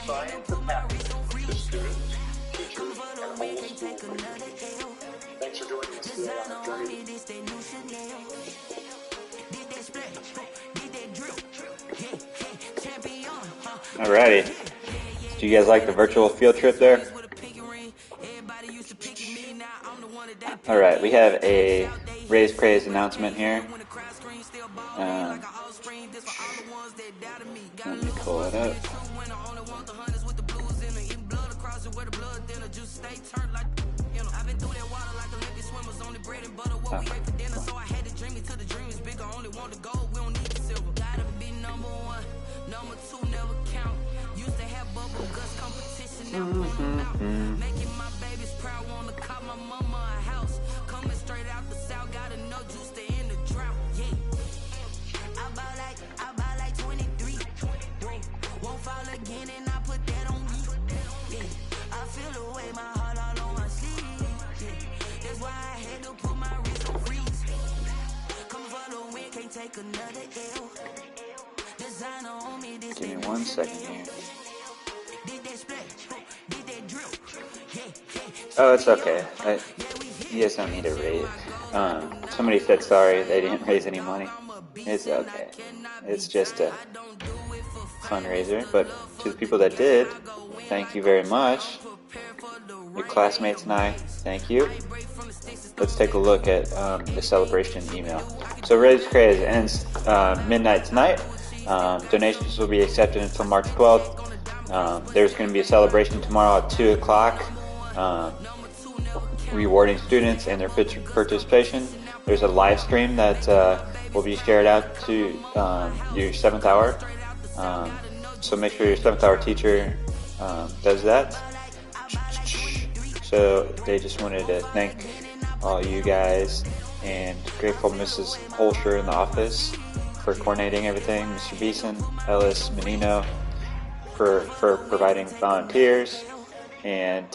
science of happiness to students, teachers, and whole school community. Thanks for joining us today on our journey. Alrighty. Do you guys like the virtual field trip there? Alright, we have a Raise Praise announcement here. Let me pull it up. Making my babies proud, wanna call my mama a house. Coming straight out the south, gotta know juice to end the drought. Yeah, I buy like 23. Won't fall again, and I put that on me. Yeah, I feel the way, my heart all on my sleeve. Yeah, that's why I had to put my wrist on freeze. Come for the win, can't take another L. Designer on me, this Give me 1 second here. Oh, it's okay. You guys don't need to raise. Somebody said sorry they didn't raise any money. It's okay. It's just a fundraiser. But to the people that did, thank you very much. Your classmates and I, thank you. Let's take a look at the celebration email. So Raise Praise ends midnight tonight. Donations will be accepted until March 12th. There's going to be a celebration tomorrow at 2 o'clock, rewarding students and their participation. There's a live stream that will be shared out to your 7th hour. So make sure your 7th hour teacher does that. So they just wanted to thank all you guys and grateful Mrs. Holscher in the office for coordinating everything, Mr. Beeson, Ellis, Menino, for providing volunteers, and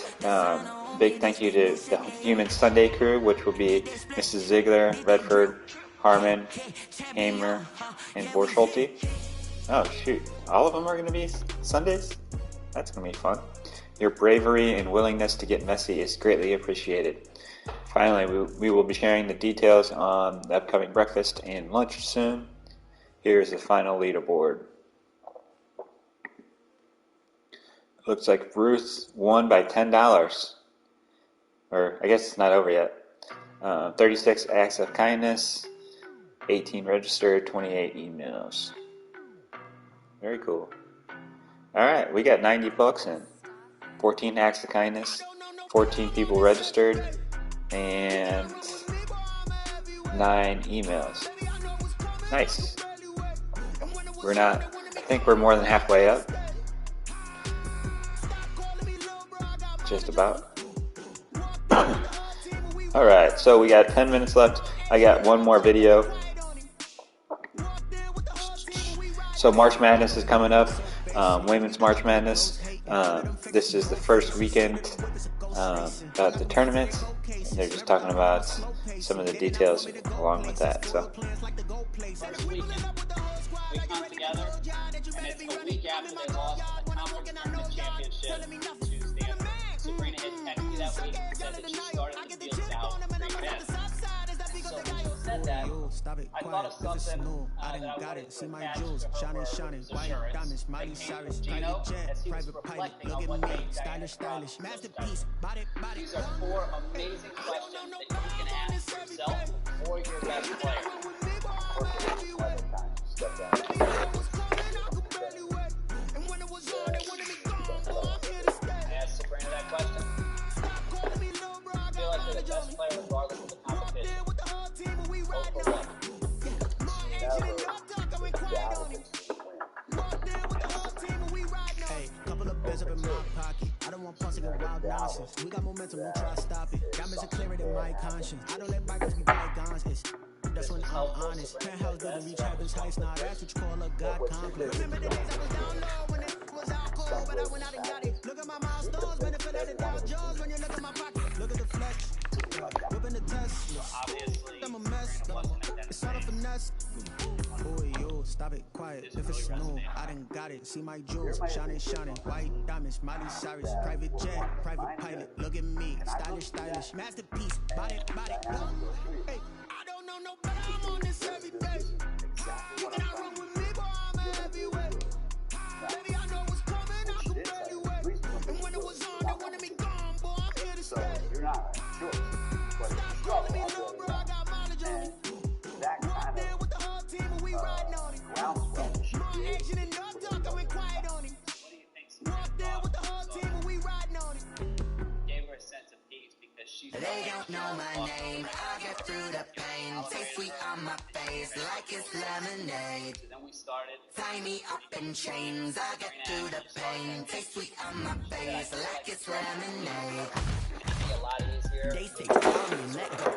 big thank you to the Human Sunday crew, which will be Mrs. Ziegler, Redford, Harmon, Hamer, and Borschulte. Oh shoot, all of them are going to be Sundays? That's going to be fun. Your bravery and willingness to get messy is greatly appreciated. Finally, we will be sharing the details on the upcoming breakfast and lunch soon. Here's the final leaderboard. Looks like Ruth won by $10. Or, I guess it's not over yet. 36 acts of kindness, 18 registered, 28 emails. Very cool. Alright, we got 90 bucks in. 14 acts of kindness, 14 people registered, and 9 emails. Nice. I think we're more than halfway up. Just about. Alright, so we got 10 minutes left. I got one more video. So March Madness is coming up. Women's March Madness. This is the first weekend of the tournament. And they're just talking about some of the details along with that. So. First weekend, we come together, and it's a week after they lost the conference tournament championship to Stanford. Sabrina had texted me that week and said that she started the field south 3 minutes. So when she said that, I thought of something that I wanted to attach to her assurance that came from Gino as he was reflecting on what made Diana Cross so special. These are 4 amazing questions that you can ask yourself or your best player. I asked Sabrina that question. I feel like they're the best player regardless of the competition. Hey, couple of bears up in my pocket. I don't want pussy with wild nonsense. We got momentum, don't try to stop it. Diamonds are clearer than my conscience. I don't let bygones be bygones. That's when I'm honest. Penthouse doesn't reach heaven's heights. Now that's what you call a God complex. Remember the days I was down low when it was all cold, but I went out and got it. Look at my milestones, benefit of the devil's jaws when you look at my pocket. Look at the flex, whipping the test. Obviously, I'm a mess. It's all up for nuts. Who are you? Stop it, quiet. If it's new, I done got it. See my jewels, shining, shining. White diamonds, Miley Cyrus. Private jet, private pilot. Look at me, stylish, stylish. Masterpiece, body, body. Hey, I don't know nobody. I'm on this every day. You cannot run with me, boy. I'm a heavyweight. Baby, I know what's coming. I can barely wait. And when it was on, they wanted me gone, boy. I'm here to stay. Stop calling me little bro. I got mileage on it. Walked in with the whole team and we riding on it. More action and no talk, I went quiet on it. Walked in with the whole team and we riding on it. Gave her a sense of peace because she. They don't know my name. I get through the pain. Taste sweet on my face like it's lemonade. So then we started. Tie me up in chains. I get through the pain. Taste sweet on my face like it's lemonade. A lot easier. They say call me, let go.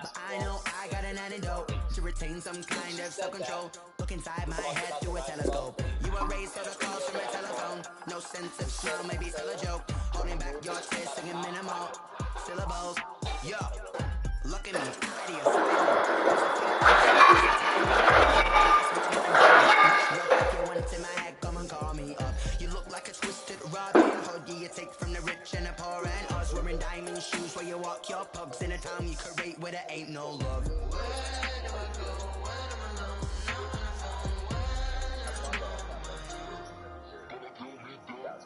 But I know I got an antidote to retain some kind of self-control. Look inside my head through a telescope. You were raised for the calls from a telephone. No sense of smell, maybe still a joke. Holding back your tears, singing minimal syllables. Yo, look at me, ready or in my head, come and call me up. You look like a twisted Robin Hood. You take from the rich and the poor and us. Wearing diamond shoes where you walk your pugs in a town you create where there ain't no love.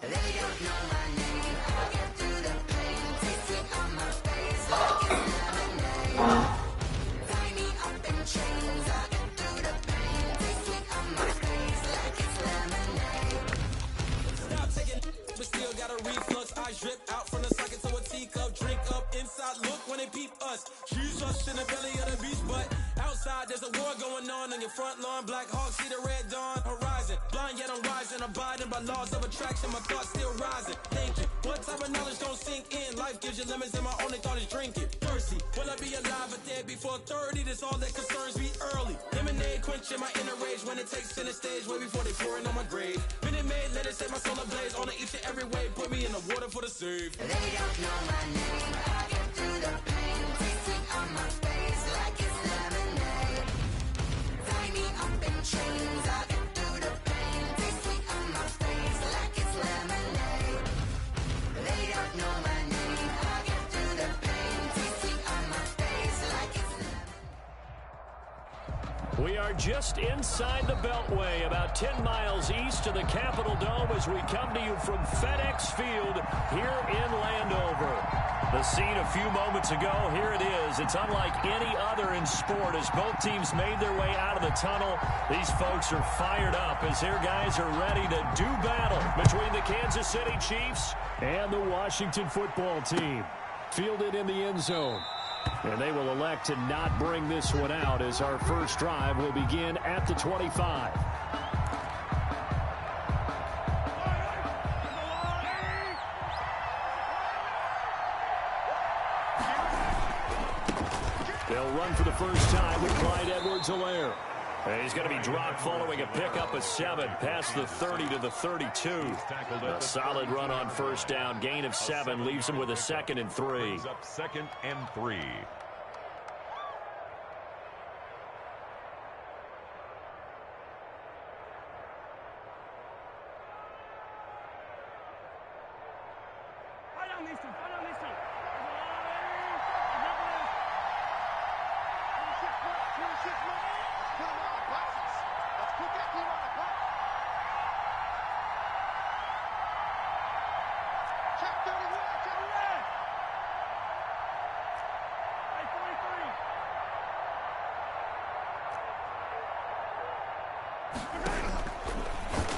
They don't know my name. I get through the pain. Taste it on my face like it's lemonade. Tie me up in chains. I get through the pain. Taste it on my face like it's lemonade. Stop taking, but still got a reflux. Eyes drip out from the socket to a teacup. Drink up inside, look when they peep us. Choose us in the belly of the beast, but outside there's a war going on your front lawn. Black Hawk, see the red dawn horizon. Blind yet I'm rising, abiding by laws of attraction. My thoughts still rising. Thinking, what type of knowledge don't sink in? Life gives you lemons, and my only thought is drinking. Thirsty, will I be alive or dead before 30? That's all that concerns me early. Lemonade quenching my inner rage when it takes center stage, way before they pour it on my grave. Minute Maid, let it set my soul ablaze. On each and every way, put me in the water for the save. They don't know my name. I get through the pain. Taste it on my face like it's lemonade. Tie me up in chains. I get through the pain. Taste it on my face like it's lemonade. They don't know my name. I get through the pain. Taste it on my face like it's lemonade. We are just inside the Beltway, about 10 miles east of the Capitol Dome as we come to you from FedEx Field here in Landover. The scene a few moments ago, here it is. It's unlike any other in sport as both teams made their way out of the tunnel. These folks are fired up as their guys are ready to do battle between the Kansas City Chiefs and the Washington football team. Fielded in the end zone. And they will elect to not bring this one out as our first drive will begin at the 25. They'll run for the first time with Clyde Edwards-Helaire. He's going to be dropped following a pickup of 7 past the 30 to the 32. A solid run on first down. Gain of 7 leaves him with a 2nd and 3. Up 2nd and 3.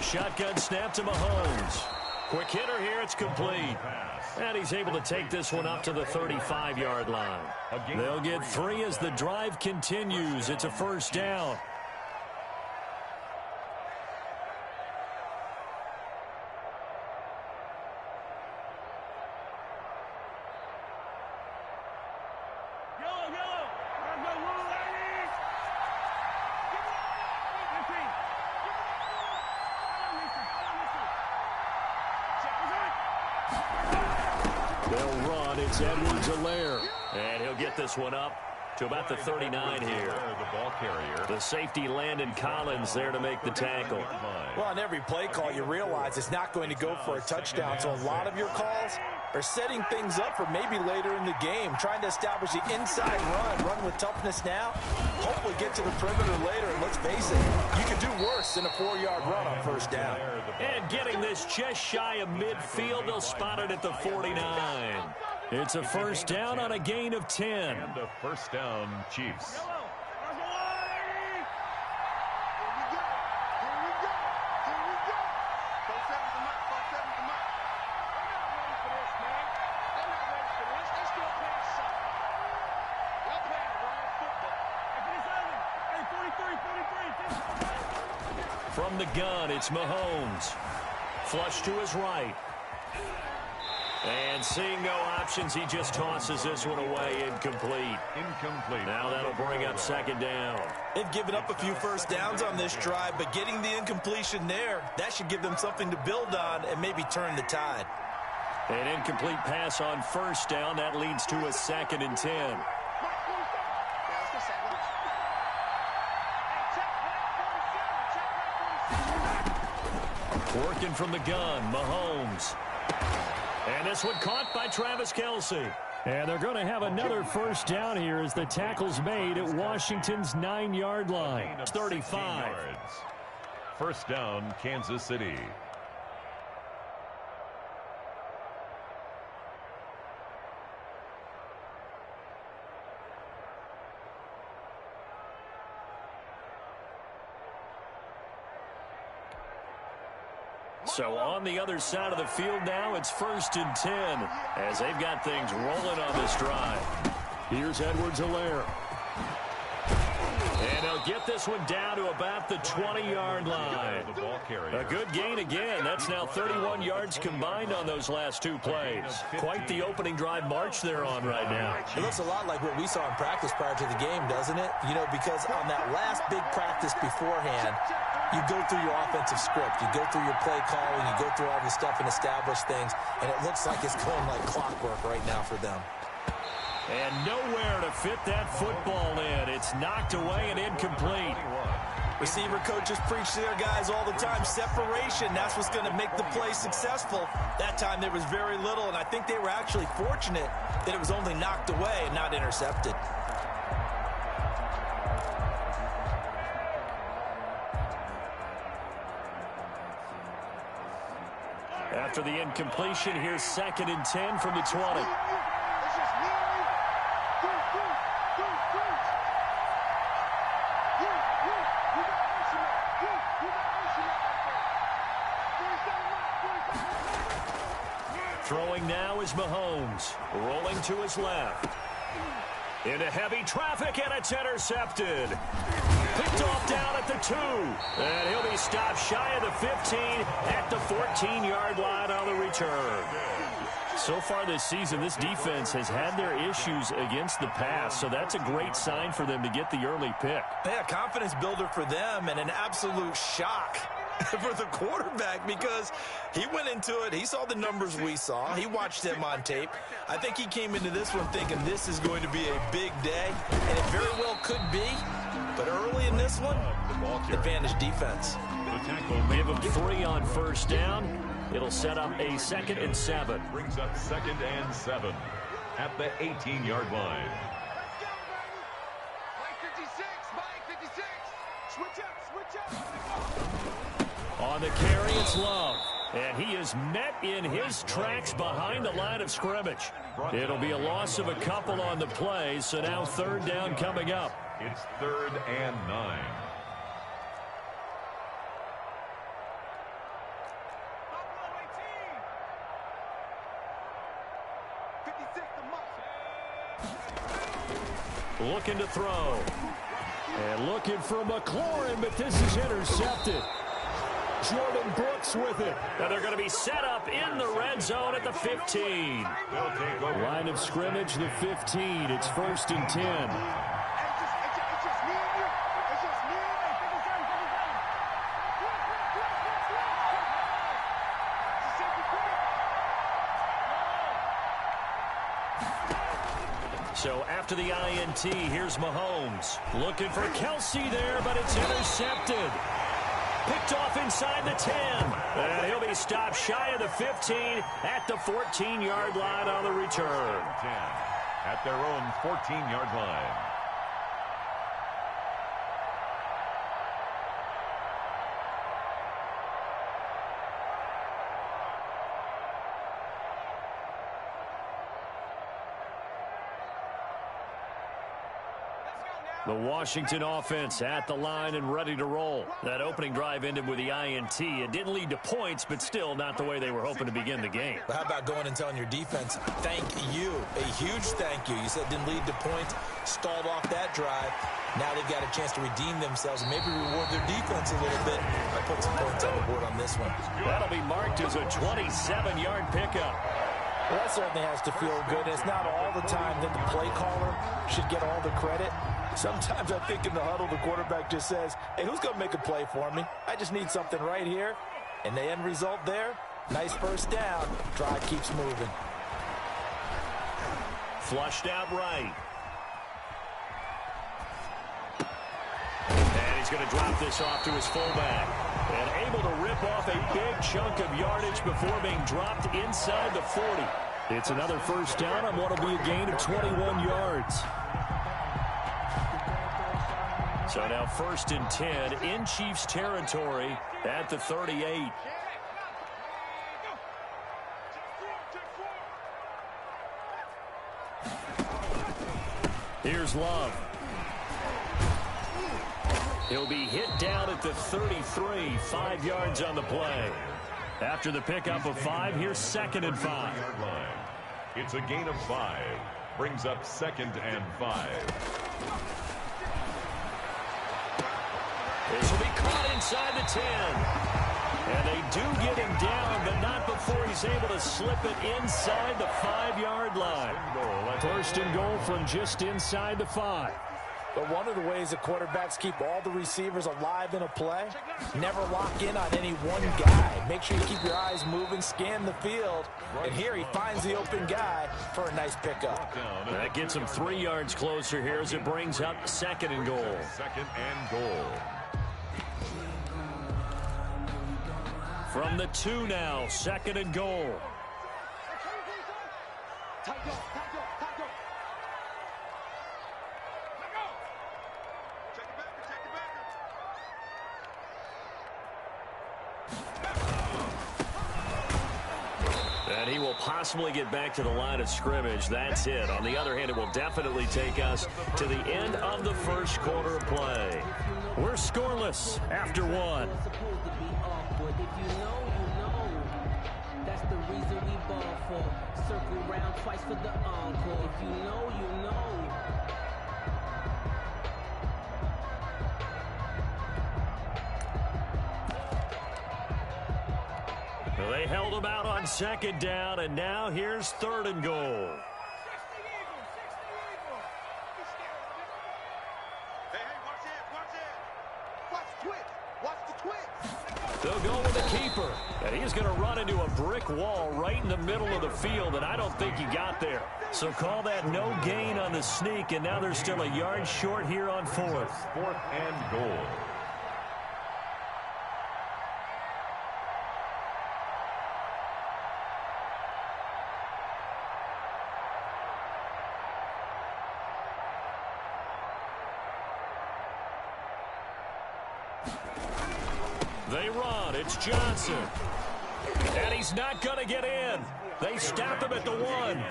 Shotgun snap to Mahomes. Quick hitter here, it's complete. And he's able to take this one up to the 35-yard line. They'll get 3 as the drive continues. It's a first down. They'll run. It's Edwards-Helaire. And he'll get this one up to about the 39 here. The ball carrier. The safety Landon Collins there to make the tackle. Well, on every play call, you realize it's not going to go for a touchdown. So a lot of your calls are setting things up for maybe later in the game, trying to establish the inside run with toughness now, hopefully get to the perimeter later. And let's face it, you could do worse than a 4-yard run on first down. And getting this just shy of midfield, they'll spot it at the 49. It's a first down on a gain of 10. And a first down, Chiefs. From the gun, it's Mahomes. Flush to his right. And seeing no options, he just tosses this one away, incomplete. Now that'll bring up second down. They've given up a few first downs on this drive, but getting the incompletion there, that should give them something to build on and maybe turn the tide. An incomplete pass on first down. That leads to a 2nd and 10. Working from the gun, Mahomes. And this one caught by Travis Kelce. And they're going to have another first down here as the tackle's made at Washington's 9-yard line. 35. First down, Kansas City. So on the other side of the field now, it's 1st and 10 as they've got things rolling on this drive. Here's Edwards-Helaire. And they'll get this one down to about the 20-yard line. A good gain again. That's now 31 yards combined on those last 2 plays. Quite the opening drive march they're on right now. It looks a lot like what we saw in practice prior to the game, doesn't it? You know, because on that last big practice beforehand, you go through your offensive script. You go through your play calling. You go through all the stuff and establish things. And it looks like it's going like clockwork right now for them. And nowhere to fit that football in. It's knocked away and incomplete. Receiver coaches preach to their guys all the time. Separation, that's what's going to make the play successful. That time there was very little, and I think they were actually fortunate that it was only knocked away and not intercepted. After the incompletion, here's 2nd and 10 from the 20. Throwing now is Mahomes, rolling to his left. Into heavy traffic, and it's intercepted. Picked off down at the 2. And he'll be stopped shy of the 15 at the 14-yard line on the return. So far this season, this defense has had their issues against the pass, so that's a great sign for them to get the early pick. Yeah, confidence builder for them and an absolute shock for the quarterback because he went into it. He saw the numbers we saw. He watched them on tape. I think he came into this one thinking this is going to be a big day, and it very well could be. But early in this one, advantage defense. Give him 3 on first down. It'll set up a 2nd and 7. Brings up 2nd and 7 at the 18-yard line. On the carry, it's Love. And he is met in his tracks behind the line of scrimmage. It'll be a loss of a couple on the play, so now 3rd down coming up. It's 3rd and 9. Looking to throw. And looking for McLaurin, but this is intercepted. Jordan Brooks with it. And they're going to be set up in the red zone at the 15. Line of scrimmage, the 15. It's 1st and 10. So after the INT, here's Mahomes. Looking for Kelsey there, but it's intercepted. Picked off inside the 10. And he'll be stopped shy of the 15 at the 14-yard line on the return. 10 at their own 14-yard line. The Washington offense at the line and ready to roll. That opening drive ended with the INT. It didn't lead to points, but still not the way they were hoping to begin the game. But how about going and telling your defense, thank you, a huge thank you. You said it didn't lead to points, stalled off that drive. Now they've got a chance to redeem themselves and maybe reward their defense a little bit by putting some points on the board on this one. That'll be marked as a 27-yard pickup. Well, that certainly has to feel good. And it's not all the time that the play caller should get all the credit. Sometimes I think in the huddle, the quarterback just says, hey, who's going to make a play for me? I just need something right here. And the end result there, nice first down. Drive keeps moving. Flushed out right. And he's going to drop this off to his fullback. And able to rip off a big chunk of yardage before being dropped inside the 40. It's another first down on what will be a gain of 21 yards. So now 1st and 10 in Chiefs territory at the 38. Here's Love. He'll be hit down at the 33, 5 yards on the play. After the pickup of 5, here's 2nd and 5. It's a gain of 5. Brings up 2nd and 5. This will be caught inside the 10. And they do get him down, but not before he's able to slip it inside the 5-yard line. 1st and goal from just inside the 5. But one of the ways that quarterbacks keep all the receivers alive in a play, never lock in on any one guy. Make sure you keep your eyes moving, scan the field. And here he finds the open guy for a nice pickup. That gets him 3 yards closer here as it brings up 2nd and goal. 2nd and goal. From the 2 now, 2nd and goal. And he will possibly get back to the line of scrimmage. That's it. On the other hand, it will definitely take us to the end of the first quarter of play. We're scoreless after 1. That's the reason we ball for. Circle round twice for the encore. If you know, you know. Well, they held him out on 2nd down, and now here's 3rd and goal. They'll go with the keeper, and he's going to run into a brick wall right in the middle of the field, and I don't think he got there. So call that no gain on the sneak, and now they're still a yard short here on 4th. 4th and goal. They run. It's Johnson. And he's not going to get in. They stop him at the 1.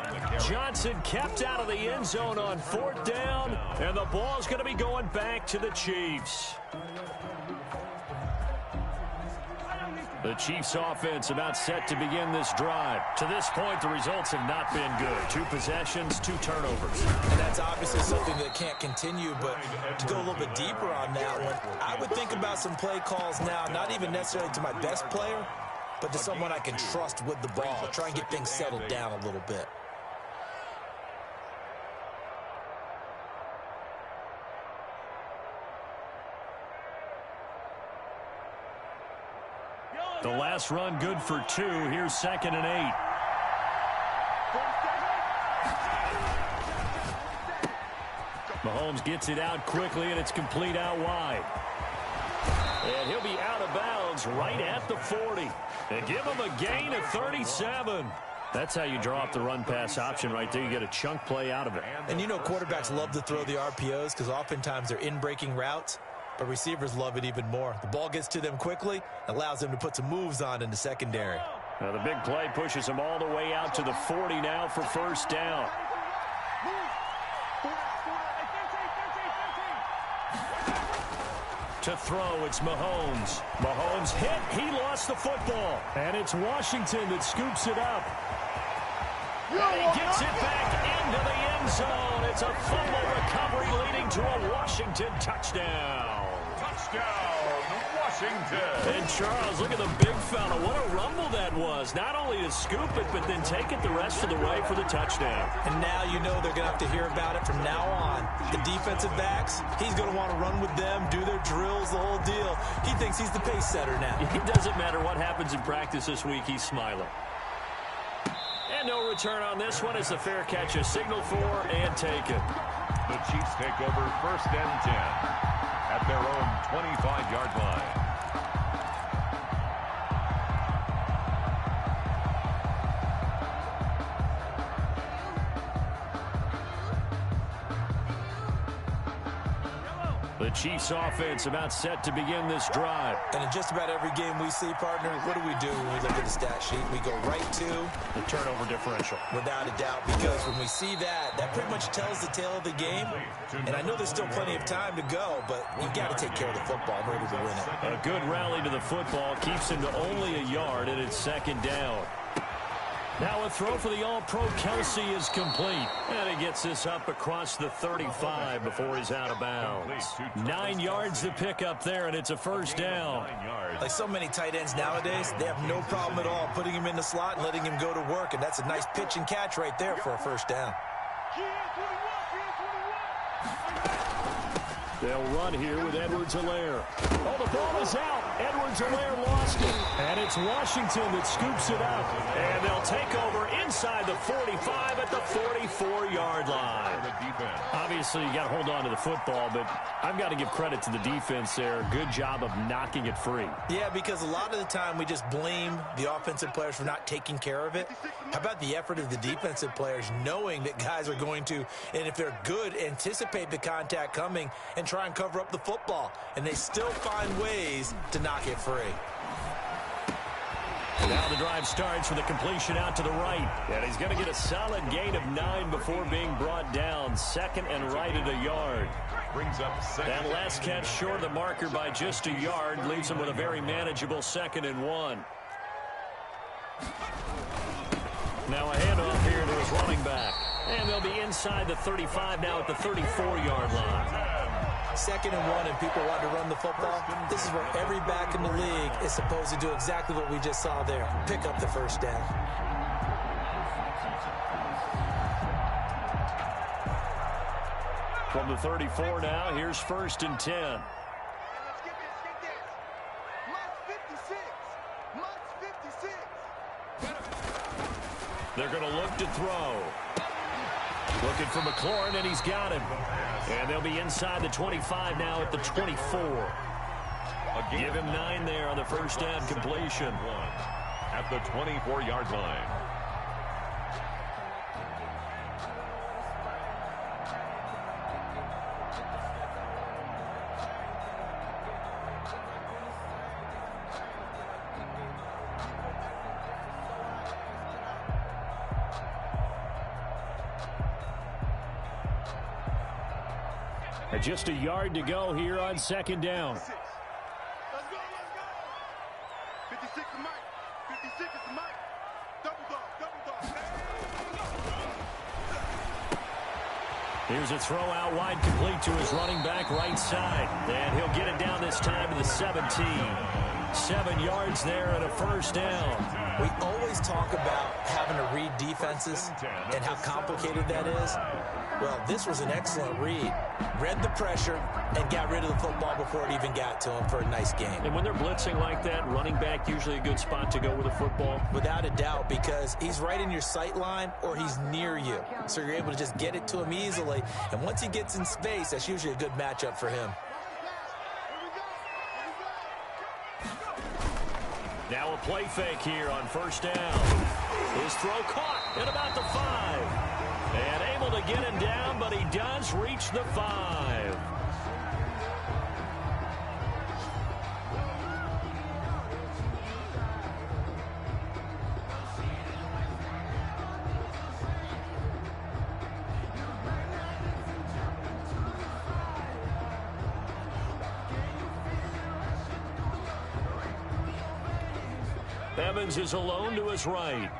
Johnson kept out of the end zone on 4th down. And the ball's going to be going back to the Chiefs. The Chiefs offense about set to begin this drive. To this point, the results have not been good. 2 possessions, 2 turnovers. And that's obviously something that can't continue, but to go a little bit deeper on that one, I would think about some play calls now, not even necessarily to my best player, but to someone I can trust with the ball. Try and get things settled down a little bit. The last run good for 2. Here's 2nd and 8. Mahomes gets it out quickly, and it's complete out wide. And he'll be out of bounds right at the 40. And give him a gain of 37. That's how you draw up the run-pass option right there. You get a chunk play out of it. And you know quarterbacks love to throw the RPOs because oftentimes they're in-breaking routes, but receivers love it even more. The ball gets to them quickly, allows them to put some moves on in the secondary. Now the big play pushes them all the way out to the 40 now for first down. To throw, it's Mahomes. Mahomes hit. He lost the football. And it's Washington that scoops it up. And he gets it back into the end zone. It's a fumble recovery leading to a Washington touchdown. Touchdown, Washington. And Charles, look at the big fella. What a rumble that was. Not only to scoop it, but then take it the rest of the way for the touchdown. And now you know they're going to have to hear about it from now on. The defensive backs, he's going to want to run with them, do their drills, the whole deal. He thinks he's the pace setter now. It doesn't matter what happens in practice this week. He's smiling. And no return on this one as the fair catch is signaled for and taken. The Chiefs take over 1st and 10 at their own 25-yard line. The Chiefs offense about set to begin this drive. And in just about every game we see, partner, what do we do when we look at the stat sheet? We go right to the turnover differential. Without a doubt, because when we see that, that pretty much tells the tale of the game. And I know there's still plenty of time to go, but you've got to take care of the football in order to win it. A good rally to the football keeps him to only a yard, and it's 2nd down. Now a throw for the All-Pro Kelsey is complete. And he gets this up across the 35 before he's out of bounds. 9 yards to pick up there, and it's a first down. Like so many tight ends nowadays, they have no problem at all putting him in the slot and letting him go to work. And that's a nice pitch and catch right there for a first down. They'll run here with Edwards-Helaire. Oh, the ball is out. Edwards-Helaire lost it. And it's Washington that scoops it up. And they'll take over inside the 45 at the 44-yard line. Obviously, you got to hold on to the football, but I've got to give credit to the defense there. Good job of knocking it free. Yeah, because a lot of the time we just blame the offensive players for not taking care of it. How about the effort of the defensive players knowing that guys are going to, and if they're good, anticipate the contact coming and try and cover up the football. And they still find ways to knock it free. Now the drive starts with a completion out to the right. And he's going to get a solid gain of 9 before being brought down. 2nd and right at a yard. Brings up that last catch short of the marker by just a yard leaves him with a very manageable 2nd and 1. Now a handoff here to his running back. And they'll be inside the 35 now at the 34-yard line. 2nd and 1 and people want to run the football. This is where every back in the league is supposed to do exactly what we just saw there. Pick up the first down. From the 34 now, here's 1st and 10. They're going to look to throw. Looking for McLaurin, and he's got him. And they'll be inside the 25 now at the 24. Give him 9 there on the first down completion. At the 24-yard line. Just a yard to go here on 2nd down. Let's go. 56 is Mike. 56 is Mike. Double dog. Here's a throw out wide, complete to his running back right side. And he'll get it down this time to the 17. 7 yards there and a first down. We always talk about having to read defenses and how complicated that is, well, this was an excellent read. Read the pressure and got rid of the football before it even got to him for a nice game. And when they're blitzing like that, running back usually a good spot to go with the football? Without a doubt, because he's right in your sight line or he's near you. So you're able to just get it to him easily. And once he gets in space, that's usually a good matchup for him. Now a play fake here on first down. His throw caught at about the 5. And able to get him down, but he does reach the 5. Evans is alone to his right.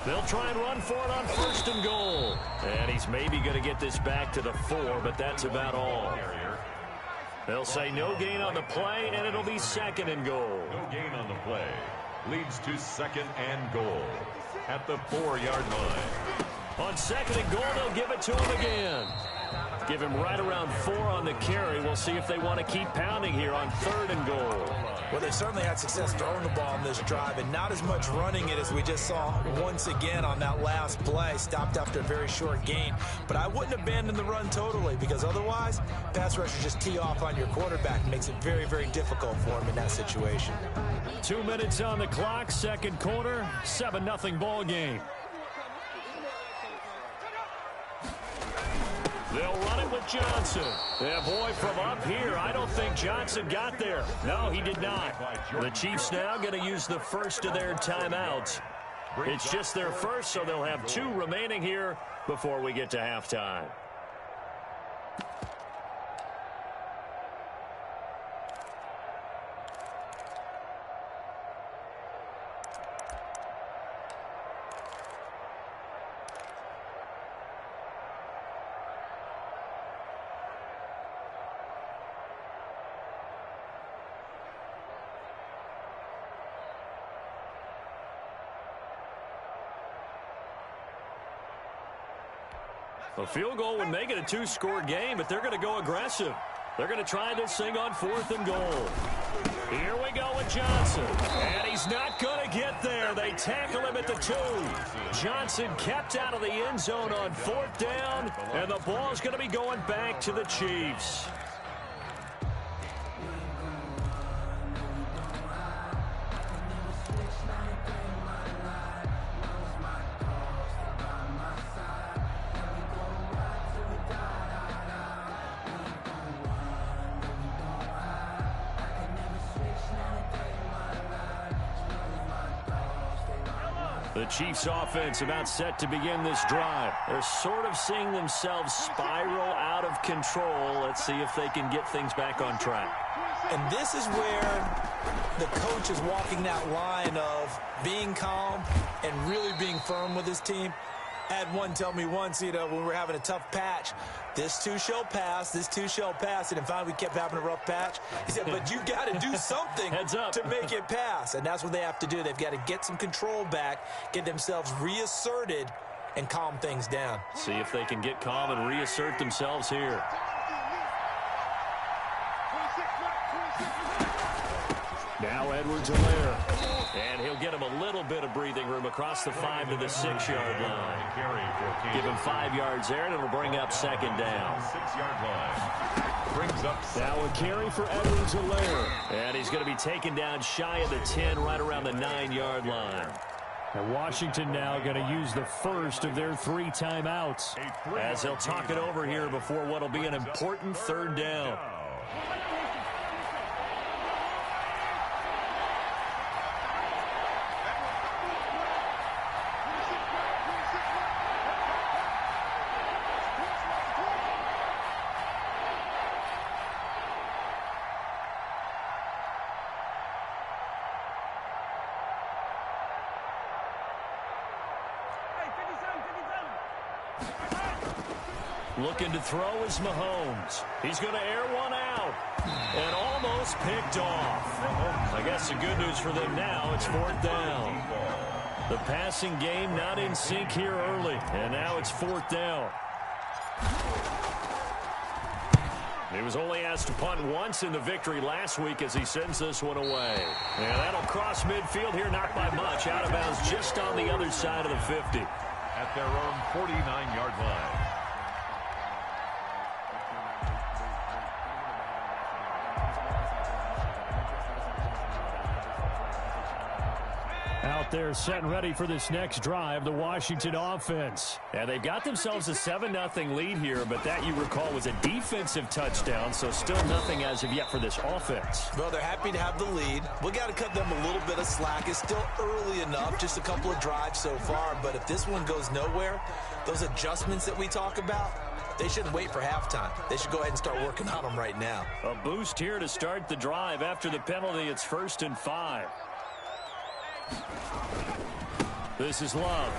They'll try and run for it on first and goal. And he's maybe going to get this back to the 4, but that's about all. They'll say no gain on the play, and it'll be second and goal. No gain on the play. Leads to second and goal at the 4-yard line. On second and goal, they'll give it to him again. Give him right around 4 on the carry. We'll see if they want to keep pounding here on third and goal. Well, they certainly had success throwing the ball on this drive, and not as much running it as we just saw once again on that last play. Stopped after a very short gain. But I wouldn't abandon the run totally, because otherwise, pass rushers just tee off on your quarterback. It makes it very, very difficult for him in that situation. 2 minutes on the clock, second quarter, 7-0 ball game. They'll run it with Johnson. Yeah, boy, from up here, I don't think Johnson got there. No, he did not. The Chiefs now going to use the first of their timeouts. It's just their first, so they'll have 2 remaining here before we get to halftime. A field goal would make it a 2-score game, but they're going to go aggressive. They're going to try this thing on 4th and goal. Here we go with Johnson. And he's not going to get there. They tackle him at the 2. Johnson kept out of the end zone on 4th down, and the ball's going to be going back to the Chiefs. The Chiefs offense about set to begin this drive. They're sort of seeing themselves spiral out of control. Let's see if they can get things back on track. And this is where the coach is walking that line of being calm and really being firm with his team. I had one tell me once, when we were having a tough patch, this too shall pass, this too shall pass. And finally, we kept having a rough patch. He said, but you got to do something to make it pass. And that's what they have to do. They've got to get some control back, get themselves reasserted, and calm things down. See if they can get calm and reassert themselves here. Now Edwards-Helaire. And he'll get him a little bit of breathing room across the 5 to the 6-yard line. Give him 5 yards there, and it'll bring up second down. 6-yard line. Brings up now a carry for Edwards-Helaire. And he's going to be taken down shy of the 10, right around the 9-yard line. And Washington now going to use the first of their 3 timeouts as they'll talk it over here before what will be an important 3rd down. Looking to throw is Mahomes. He's going to air one out. And almost picked off. I guess the good news for them now, it's 4th down. The passing game not in sync here early. And now it's 4th down. He was only asked to punt once in the victory last week as he sends this one away. And that'll cross midfield here, not by much. Out of bounds just on the other side of the 50. At their own 49-yard line. Out there set and ready for this next drive, the Washington offense. And they've got themselves a 7-0 lead here, but that, you recall, was a defensive touchdown, so still nothing as of yet for this offense. Well, they're happy to have the lead. We got to cut them a little bit of slack. It's still early enough, just a couple of drives so far, but if this one goes nowhere, those adjustments that we talk about, they shouldn't wait for halftime. They should go ahead and start working on them right now. A boost here to start the drive. After the penalty, it's 1st and 5. This is Love.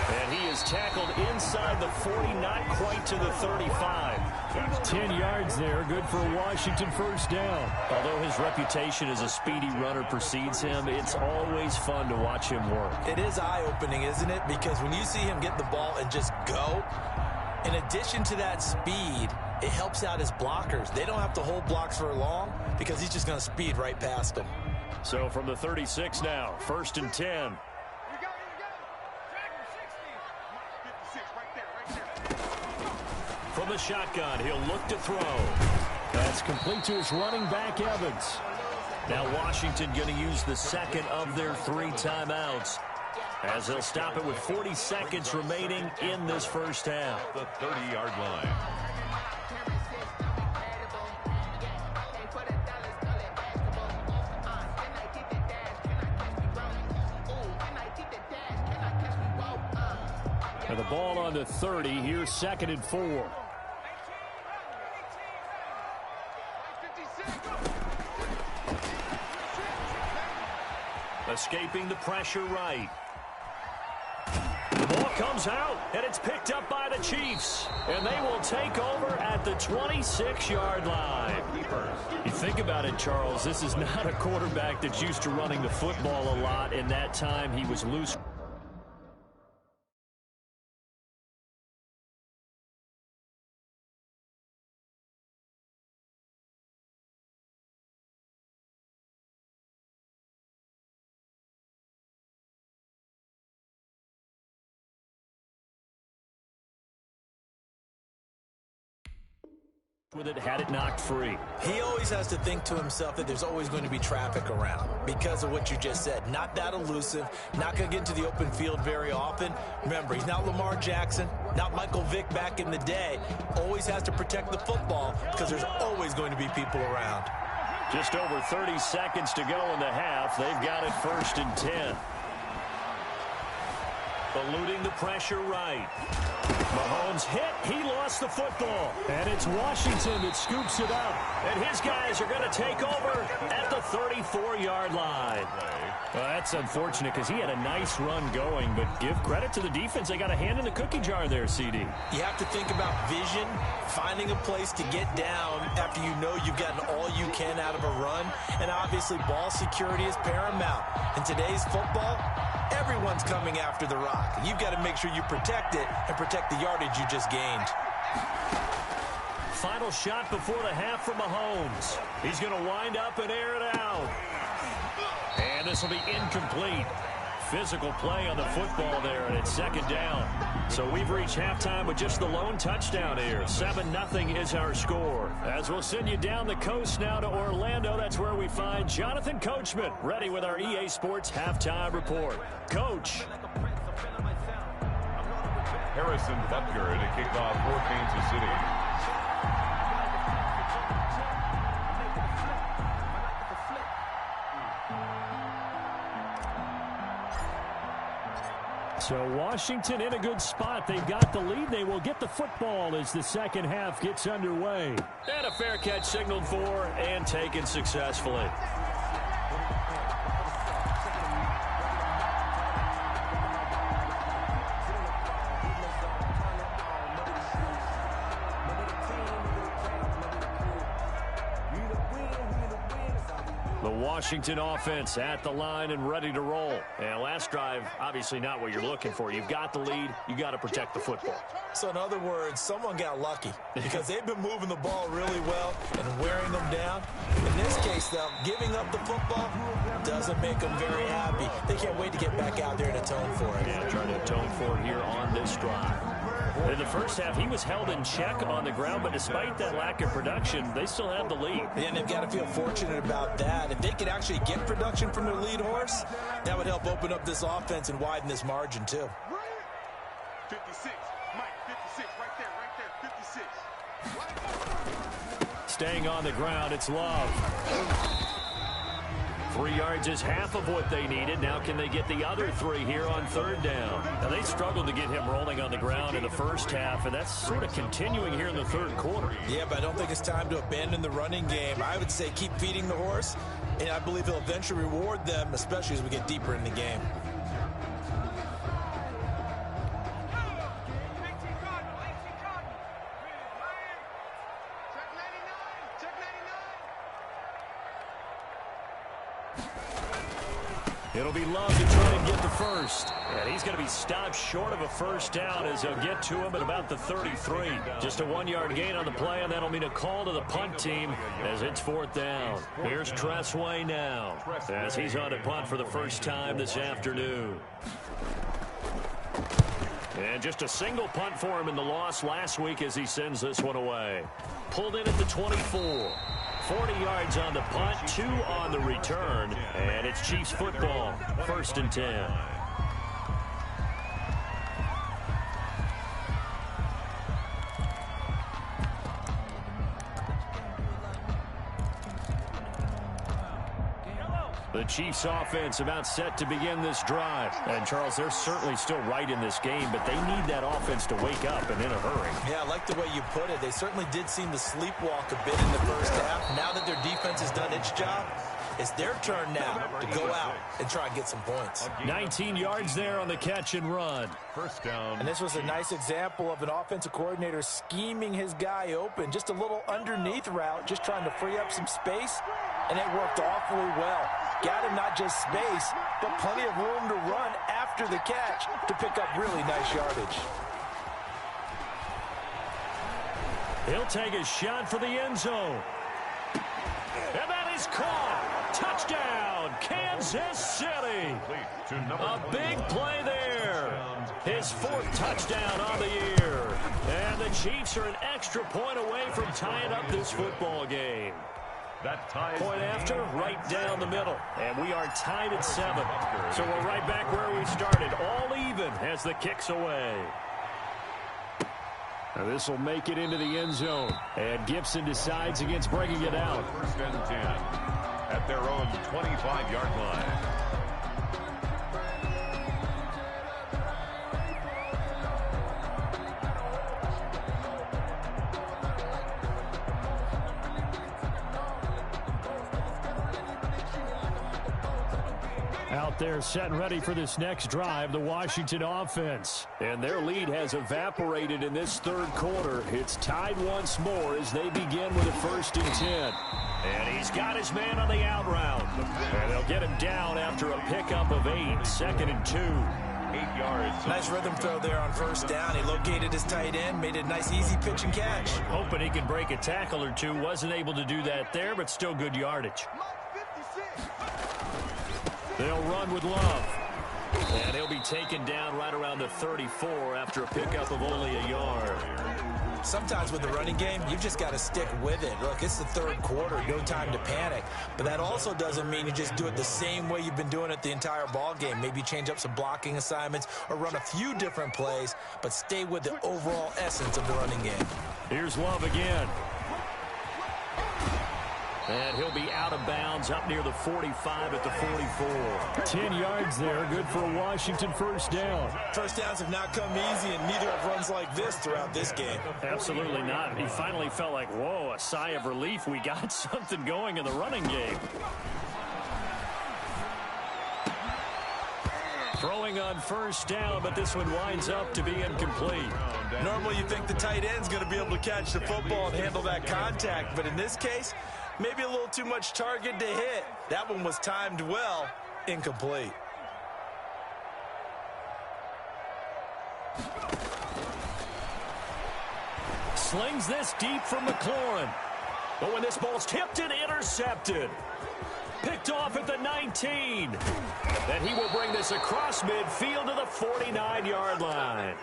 And he is tackled inside the 40, not quite to the 35. 10 yards there, good for a Washington 1st down. Although his reputation as a speedy runner precedes him, it's always fun to watch him work. It is eye-opening, isn't it? Because when you see him get the ball and just go, in addition to that speed, it helps out his blockers. They don't have to hold blocks for long because he's just going to speed right past them. So from the 36 now, 1st and 10. From the shotgun, he'll look to throw. That's complete to his running back, Evans. Now Washington going to use the second of their 3 timeouts, as they'll stop it with 40 seconds remaining in this 1st half. The 30-yard line. And the ball on the 30. Here's 2nd and 4. Escaping the pressure right. The ball comes out, and it's picked up by the Chiefs. And they will take over at the 26-yard line. You think about it, Charles, this is not a quarterback that's used to running the football a lot. In that time, he was loose. With it, had it knocked free. He always has to think to himself that there's always going to be traffic around because of what you just said. Not that elusive, not going to get into the open field very often. Remember, he's not Lamar Jackson, not Michael Vick back in the day. Always has to protect the football because there's always going to be people around. Just over 30 seconds to go in the half. They've got it 1st and 10. Eluding the pressure right. Mahomes hit. He lost the football. And it's Washington that scoops it up. And his guys are going to take over at the 34-yard line. Well, that's unfortunate because he had a nice run going, but give credit to the defense. They got a hand in the cookie jar there, CD. You have to think about vision, finding a place to get down after you know you've gotten all you can out of a run. And obviously, ball security is paramount. In today's football, everyone's coming after the rock. You've got to make sure you protect it and protect the yardage you just gained. Final shot before the half for Mahomes. He's going to wind up and air it out. And this will be incomplete. Physical play on the football there, and it's 2nd down. So we've reached halftime with just the lone touchdown here. 7-0 is our score. As we'll send you down the coast now to Orlando, that's where we find Jonathan Coachman, ready with our EA Sports Halftime Report. Coach. Harrison Butker to kick off for Kansas City. So Washington in a good spot. They've got the lead. They will get the football as the 2nd half gets underway. And a fair catch signaled for and taken successfully. The Washington offense at the line and ready to roll. And last drive, obviously not what you're looking for. You've got the lead. You got to protect the football. So in other words, someone got lucky because they've been moving the ball really well and wearing them down. In this case, though, giving up the football doesn't make them very happy. They can't wait to get back out there and atone for it. Yeah, trying to atone for it here on this drive. In the first half, he was held in check on the ground, but despite that lack of production, they still have the lead. And they've got to feel fortunate about that. If they could actually get production from their lead horse, that would help open up this offense and widen this margin, too. 56. Mike, 56. Right there, 56. Staying on the ground, it's Love. 3 yards is half of what they needed. Now can they get the other 3 here on third down? Now they struggled to get him rolling on the ground in the first half, and that's sort of continuing here in the third quarter. Yeah, but I don't think it's time to abandon the running game. I would say keep feeding the horse, and I believe he'll eventually reward them, especially as we get deeper in the game. It'll be Love to try and get the first. And he's going to be stopped short of a first down as he'll get to him at about the 33. Just a 1-yard gain on the play, and that'll mean a call to the punt team as it's fourth down. Here's Tressway now as he's on to punt for the first time this afternoon. And just a single punt for him in the loss last week as he sends this one away. Pulled in at the 24. 40 yards on the punt, 2 on the return, and it's Chiefs football, 1st and 10. The Chiefs offense about set to begin this drive. And, Charles, they're certainly still right in this game, but they need that offense to wake up and in a hurry. Yeah, I like the way you put it. They certainly did seem to sleepwalk a bit in the first half. Now that their defense has done its job, it's their turn now to go out and try and get some points. 19 yards there on the catch and run. First down. And this was a nice example of an offensive coordinator scheming his guy open. Just a little underneath route, just trying to free up some space, and it worked awfully well. Got him not just space, but plenty of room to run after the catch to pick up really nice yardage. He'll take a shot for the end zone. And that is caught. Touchdown, Kansas City. A big play there. His 4th touchdown on the year. And the Chiefs are an extra point away from tying up this football game. Point after, right down the middle. And we are tied at 7. So we're right back where we started. All even as the kick's away. Now this will make it into the end zone. And Gibson decides against bringing it out. 1st and 10 at their own 25-yard line. Out there set and ready for this next drive, the Washington offense. And their lead has evaporated in this third quarter. It's tied once more as they begin with a 1st and 10. And he's got his man on the out route. And they'll get him down after a pickup of 8, 2nd and 2. 8 yards. Nice rhythm throw there on first down. He located his tight end, made it a nice easy pitch and catch. Hoping he can break a tackle or two. Wasn't able to do that there, but still good yardage. They'll run with Love. And he'll be taken down right around the 34 after a pickup of only a yard. Sometimes with the running game, you've just got to stick with it. Look, it's the third quarter, no time to panic. But that also doesn't mean you just do it the same way you've been doing it the entire ball game. Maybe change up some blocking assignments or run a few different plays, but stay with the overall essence of the running game. Here's Love again. And he'll be out of bounds up near the 45 at the 44. 10 yards there, good for a Washington first down. First downs have not come easy, and neither have runs like this throughout this game. Absolutely not. He finally felt like, whoa, a sigh of relief. We got something going in the running game. Throwing on first down, but this one winds up to be incomplete. Normally you think the tight end's going to be able to catch the football and handle that contact, but in this case, Maybe a little too much target to hit. That one was timed well. Incomplete. Slings this deep from McLaurin. But when this ball's tipped and intercepted. Picked off at the 19. Then he will bring this across midfield to the 49-yard line.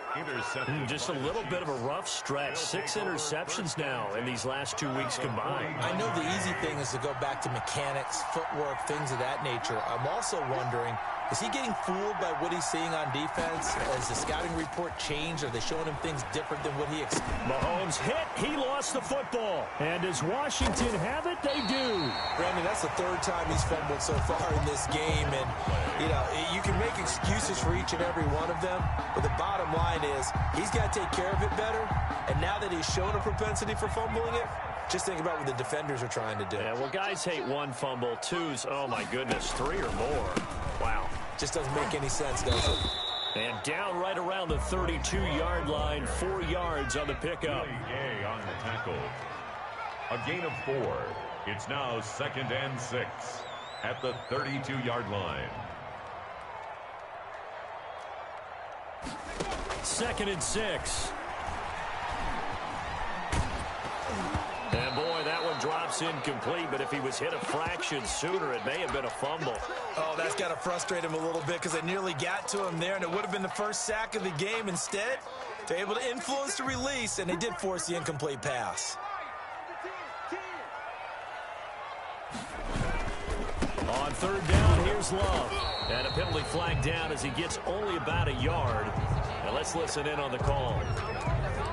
Just a little bit of a rough stretch. 6 interceptions now in these last 2 weeks combined. I know the easy thing is to go back to mechanics, footwork, things of that nature. I'm also wondering, is he getting fooled by what he's seeing on defense? Has the scouting report changed? Are they showing him things different than what he expected? Mahomes hit. He lost the football. And does Washington have it? They do. Brandon, that's the 3rd time he's fumbled so far in this game. And, you know, you can make excuses for each and every one of them. But the bottom line is he's got to take care of it better. And now that he's shown a propensity for fumbling it, just think about what the defenders are trying to do. Yeah, well, guys hate 1 fumble, 2's, oh, my goodness, 3 or more. Wow. Just doesn't make any sense, does it? And down right around the 32-yard line, 4 yards on the pickup. Gay on the tackle. A gain of 4. It's now 2nd and 6 at the 32-yard line. 2nd and 6. And boy, that one drops incomplete, but if he was hit a fraction sooner, it may have been a fumble. Oh, that's got to frustrate him a little bit because they nearly got to him there, and it would have been the first sack of the game. Instead, they're able to influence the release, and they did force the incomplete pass. On 3rd down, here's Love. And a penalty flag down as he gets only about a yard. Now let's listen in on the call.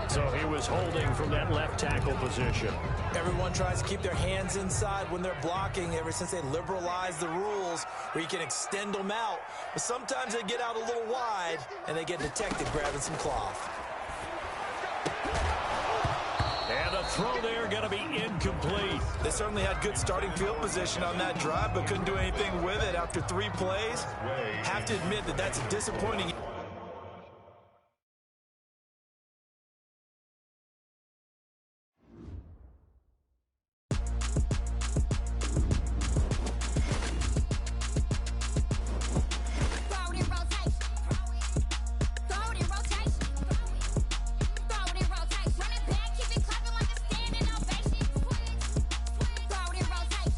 So he was holding from that left tackle position. Everyone tries to keep their hands inside when they're blocking ever since they liberalized the rules where you can extend them out. But sometimes they get out a little wide and they get detected grabbing some cloth. And a throw there going to be incomplete. They certainly had good starting field position on that drive, but couldn't do anything with it after 3 plays. Have to admit that that's a disappointing